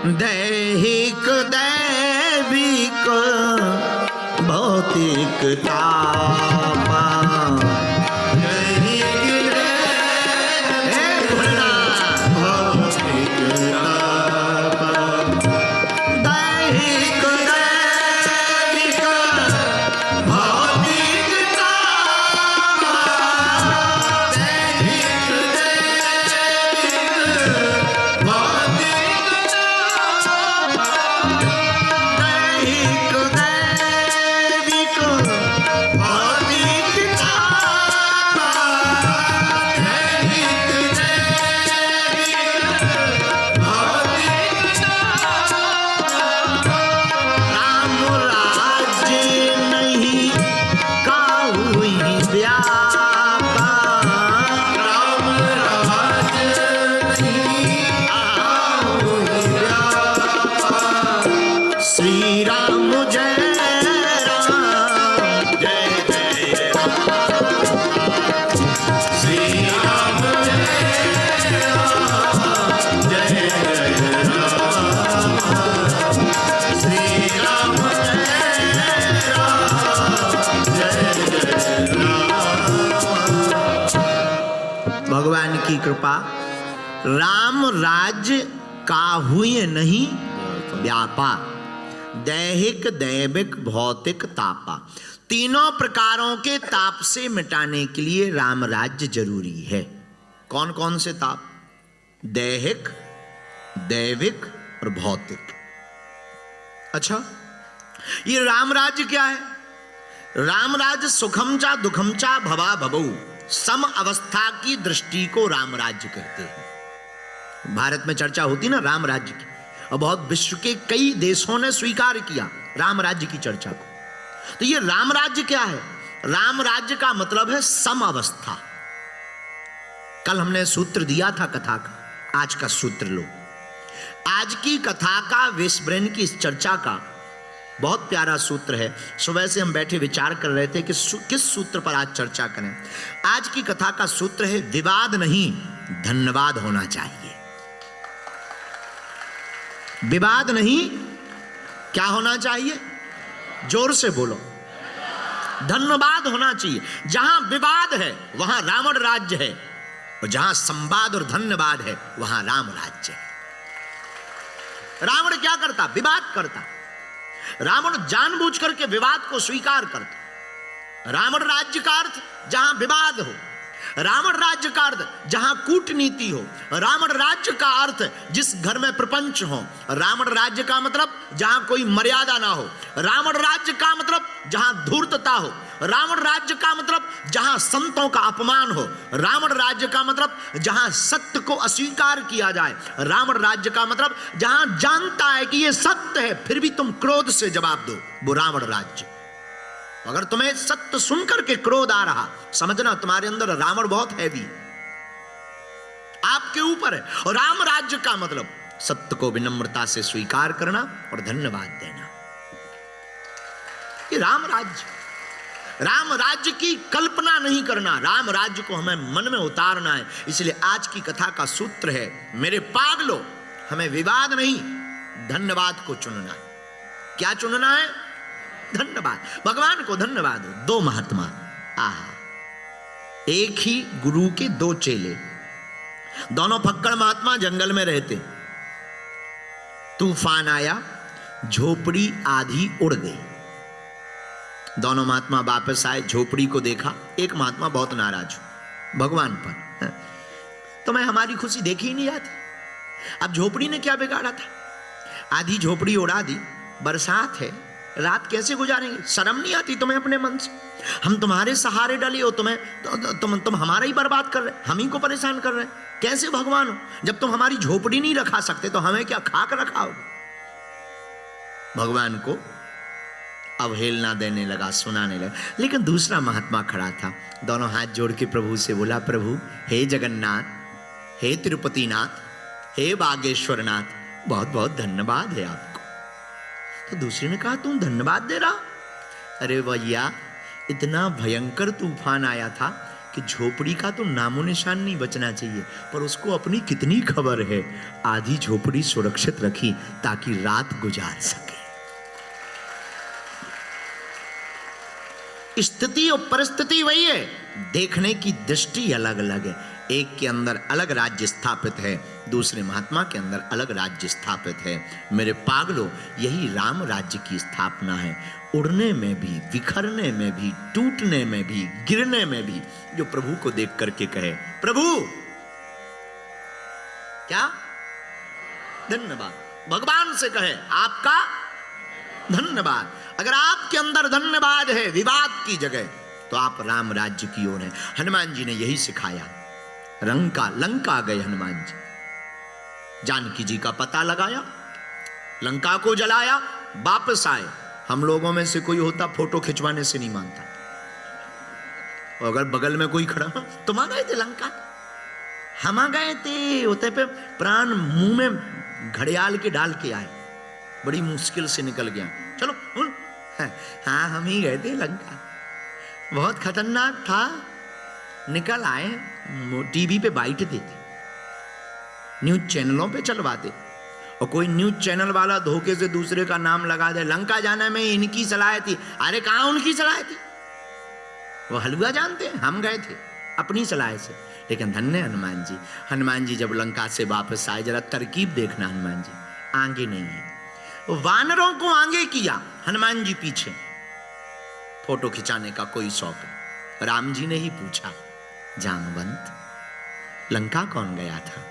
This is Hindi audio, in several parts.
दैहिक दैविक भौतिक तापा। भगवान की कृपा, राम राज्य काहुए नहीं व्यापा, दैहिक दैविक भौतिक तापा। तीनों प्रकारों के ताप से मिटाने के लिए राम राज्य जरूरी है। कौन कौन से ताप? दैहिक, दैविक और भौतिक। अच्छा, ये राम राज्य क्या है? राम राज्य सुखम चा दुखम चा भवा भवऊ, सम अवस्था की दृष्टि को राम राज्य कहते हैं। भारत में चर्चा होती ना राम राज्य की, और बहुत विश्व के कई देशों ने स्वीकार किया राम राज्य की चर्चा को। तो ये राम राज्य क्या है? राम राज्य का मतलब है सम अवस्था। कल हमने सूत्र दिया था कथा का, आज का सूत्र लो। आज की कथा का विस्मरण की इस चर्चा का बहुत प्यारा सूत्र है। सुबह से हम बैठे विचार कर रहे थे कि किस सूत्र पर आज चर्चा करें। आज की कथा का सूत्र है विवाद नहीं धन्यवाद होना चाहिए। विवाद नहीं क्या होना चाहिए? जोर से बोलो। धन्यवाद होना चाहिए। जहां विवाद है वहां रावण राज्य है, और जहां संवाद और धन्यवाद है वहां राम राज्य है। रावण क्या करता? विवाद करता। रावण जानबूझ करके विवाद को स्वीकार करता। रावण राज्य का अर्थ जहां विवाद हो, रावण राज्य का अर्थ जहां कूटनीति हो, रावण राज्य का अर्थ जिस घर में प्रपंच हो, रावण राज्य का मतलब जहां कोई मर्यादा ना हो, रावण राज्य का मतलब जहां धूर्तता हो, रावण राज्य का मतलब जहां संतों का अपमान हो, रावण राज्य का मतलब जहां सत्य को अस्वीकार किया जाए, रावण राज्य का मतलब जहां जानता है कि यह सत्य है फिर भी तुम क्रोध से जवाब दो, वो रावण राज्य। अगर तुम्हें सत्य सुनकर के क्रोध आ रहा, समझना तुम्हारे अंदर रावण बहुत हैवी आपके ऊपर है। और राम राज्य का मतलब सत्य को विनम्रता से स्वीकार करना और धन्यवाद देना। ये राम राज्य। राम राज्य की कल्पना नहीं करना, राम राज्य को हमें मन में उतारना है। इसलिए आज की कथा का सूत्र है, मेरे पागलों, हमें विवाद नहीं धन्यवाद को चुनना है। क्या चुनना है? धन्यवाद। भगवान को धन्यवाद दो। दो महात्मा, आहा, एक ही गुरु के दो चेले, दोनों फक्कड़ महात्मा जंगल में रहते। तूफान आया, झोपड़ी आधी उड़ गई। दोनों महात्मा वापस आए, झोपड़ी को देखा। एक महात्मा बहुत नाराज हो भगवान पर, तुम्हें हमारी खुशी देखी ही नहीं जाती। अब झोपड़ी ने क्या बिगाड़ा था? आधी झोपड़ी उड़ा दी। बरसात है, रात कैसे गुजारेंगे? शर्म नहीं आती तुम्हें अपने मन से? हम तुम्हारे सहारे डले हो, तुम हमारा ही बर्बाद कर रहे, हम ही को परेशान कर रहे। कैसे भगवान हो? जब तुम हमारी झोपड़ी नहीं रखा सकते तो हमें क्या खाक रखाओगे? भगवान को अवहेलना देने लगा, सुनाने लगा। लेकिन दूसरा महात्मा खड़ा था, दोनों हाथ जोड़ के प्रभु से बोला, प्रभु, हे जगन्नाथ, हे तिरुपति नाथ, हे बागेश्वर नाथ, बहुत बहुत धन्यवाद है आपको। तो दूसरे ने कहा, तुम धन्यवाद दे रहा? अरे भैया, इतना भयंकर तूफान आया था, कि झोपड़ी का तो नामो निशान नहीं बचना चाहिए, पर उसको अपनी कितनी खबर है, आधी झोपड़ी सुरक्षित रखी ताकि रात गुजार सके। स्थिति और परिस्थिति वही है, देखने की दृष्टि अलग अलग है। एक के अंदर अलग राज्य स्थापित है, दूसरे महात्मा के अंदर अलग राज्य स्थापित है। मेरे पागलों, यही राम राज्य की स्थापना है। उड़ने में भी, बिखरने में भी, टूटने में भी, गिरने में भी, जो प्रभु को देख करके कहे प्रभु क्या धन्यवाद, भगवान से कहे आपका धन्यवाद। अगर आपके अंदर धन्यवाद है विवाद की जगह, तो आप राम राज्य की ओर हैं। हनुमान जी ने यही सिखाया। लंका गए हनुमान जी, जानकी जी का पता लगाया, लंका को जलाया, वापस आए। हम लोगों में से कोई होता फोटो खिंचवाने से नहीं मानता, और अगर बगल में कोई खड़ा, तुम आ गए थे लंका, हम आ गए थे, होते पे प्राण मुंह में घड़ियाल के डाल के आए, बड़ी मुश्किल से निकल गया। चलो हाँ हम ही गए थे लंका, बहुत खतरनाक था, निकल आए। टीवी पे बाइट देते, न्यूज चैनलों पे चलवाते, और कोई न्यूज चैनल वाला धोखे से दूसरे का नाम लगा दे, लंका जाने में इनकी सलाह थी। अरे कहाँ उनकी सलाह थी, वो हलवा जानते हैं, हम गए थे अपनी सलाह से। लेकिन धन्य हनुमान जी, हनुमान जी जब लंका से वापस आए, जरा तरकीब देखना, हनुमान जी आगे नहीं है, वानरों को आगे किया, हनुमान जी पीछे। फोटो खिंचाने का कोई शौक नहीं। राम जी ने ही पूछा, जामवंत लंका कौन गया था?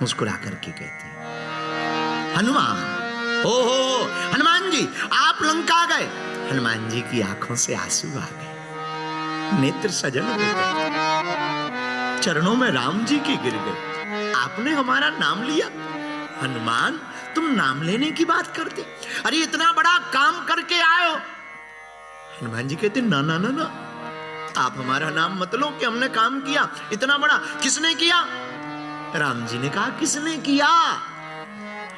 मुस्कुरा करके कहते हनुमान। ओहो हनुमान जी आप लंका गए? हनुमान जी की आंखों से आंसू आ गए, नेत्र सजल हो गए, चरणों में राम जी के गिर गए। आपने हमारा नाम लिया? हनुमान तुम नाम लेने की बात करते, अरे इतना बड़ा काम करके आए हो। हनुमान जी कहते ना ना ना ना, आप हमारा नाम मत लो कि हमने काम किया इतना बड़ा। किसने किया? राम जी ने कहा किसने किया?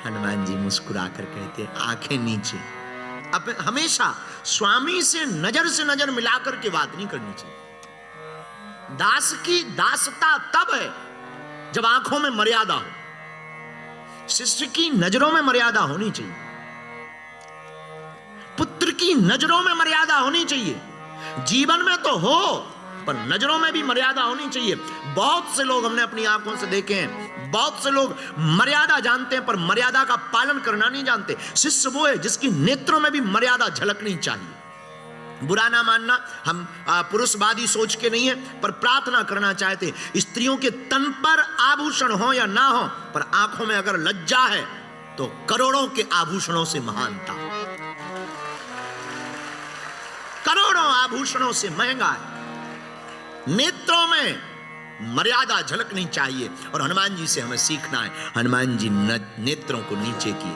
हनुमान जी मुस्कुरा कर कहते आंखें नीचे। अब हमेशा स्वामी से नजर मिलाकर के बात नहीं करनी चाहिए। दास की दासता तब है जब आंखों में मर्यादा हो, शिष्य की नजरों में मर्यादा होनी चाहिए, पुत्र की नजरों में मर्यादा होनी चाहिए। जीवन में तो हो, पर नजरों में भी मर्यादा होनी चाहिए। बहुत से लोग हमने अपनी आंखों से देखे हैं, बहुत से लोग मर्यादा जानते हैं पर मर्यादा का पालन करना नहीं जानते। शिष्य वो है जिसकी नेत्रों में भी मर्यादा झलकनी चाहिए। बुरा ना मानना, हम पुरुषवादी सोच के नहीं है, पर प्रार्थना करना चाहते स्त्रियों के तन पर आभूषण हो या ना हो, पर आंखों में अगर लज्जा है तो करोड़ों के आभूषणों से महानता, करोड़ों आभूषणों से महंगा है। नेत्रों में मर्यादा झलकनी चाहिए, और हनुमान जी से हमें सीखना है। हनुमान जी नेत्रों को नीचे किए,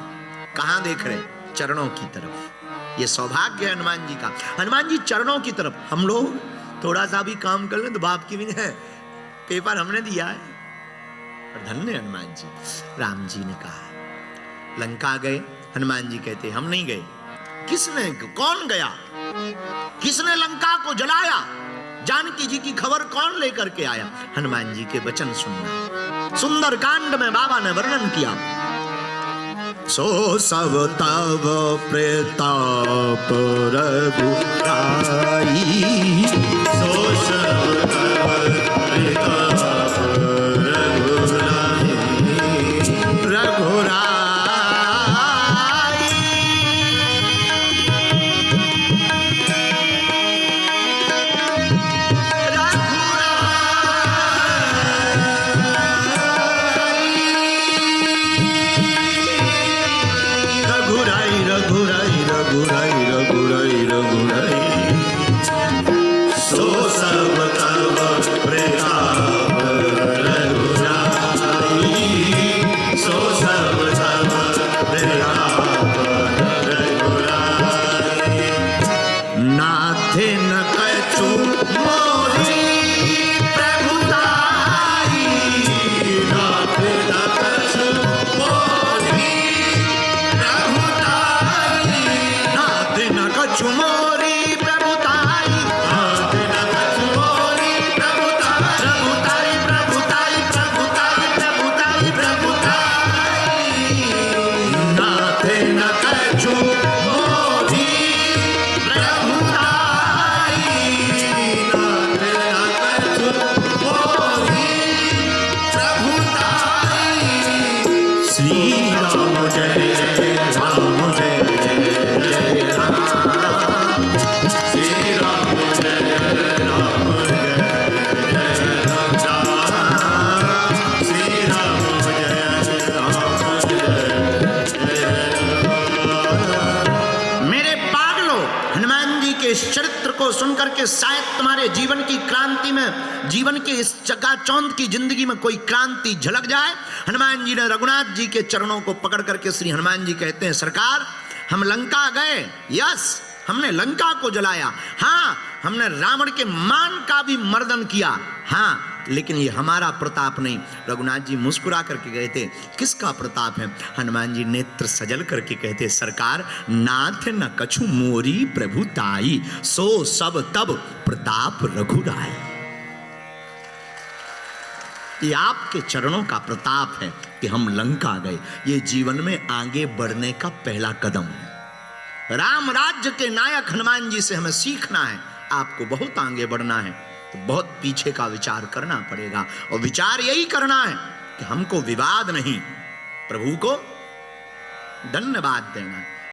कहां देख रहे? चरणों की तरफ। ये सौभाग्य है हनुमान जी का, हनुमान जी चरणों की तरफ। हम लोग थोड़ा सा भी काम कर लें तो बाप की भी नहीं है, पेपर हमने दिया है। और धन्य हनुमान जी। राम जी ने कहा लंका गए? हनुमान जी कहते हम नहीं गए। किसने, कौन गया? किसने लंका को जलाया? जानकी जी की खबर कौन लेकर के आया? हनुमान जी के वचन सुनना। सुंदर कांड में बाबा ने वर्णन किया, सो सब तब प्रताप रघुराई, सो सब तब प्रताप रघुराई, रघुराई। श्री राम जय राम जय जय राम, श्री राम जय राम जय जय राम, श्री राम जय राम जय राम। मेरे पागलों, हनुमान जी के इस चरित्र को सुनकर के शायद तुम्हारे जीवन की क्रांति में, जीवन के इस चकाचौंध की जिंदगी में कोई क्रांति झलक जाए। हनुमान जी ने रघुनाथ जी के चरणों को पकड़ करके श्री हनुमान जी कहते हैं, सरकार हम लंका गए, यस हमने लंका को जलाया, हाँ हमने रावण के मान का भी मर्दन किया, हाँ लेकिन ये हमारा प्रताप नहीं। रघुनाथ जी मुस्कुरा करके गए थे, किसका प्रताप है? हनुमान जी नेत्र सजल करके कहते, सरकार नाथ न कछु मोरी प्रभुताई, सो सब तब प्रताप रघुराई। ये आपके चरणों का प्रताप है कि हम लंका गए। ये जीवन में आगे बढ़ने का पहला कदम है। राम राज्य के नायक हनुमान जी से हमें सीखना है। आपको बहुत आगे बढ़ना है तो बहुत पीछे का विचार करना पड़ेगा, और विचार यही करना है कि हमको विवाद नहीं, प्रभु को धन्यवाद देना है।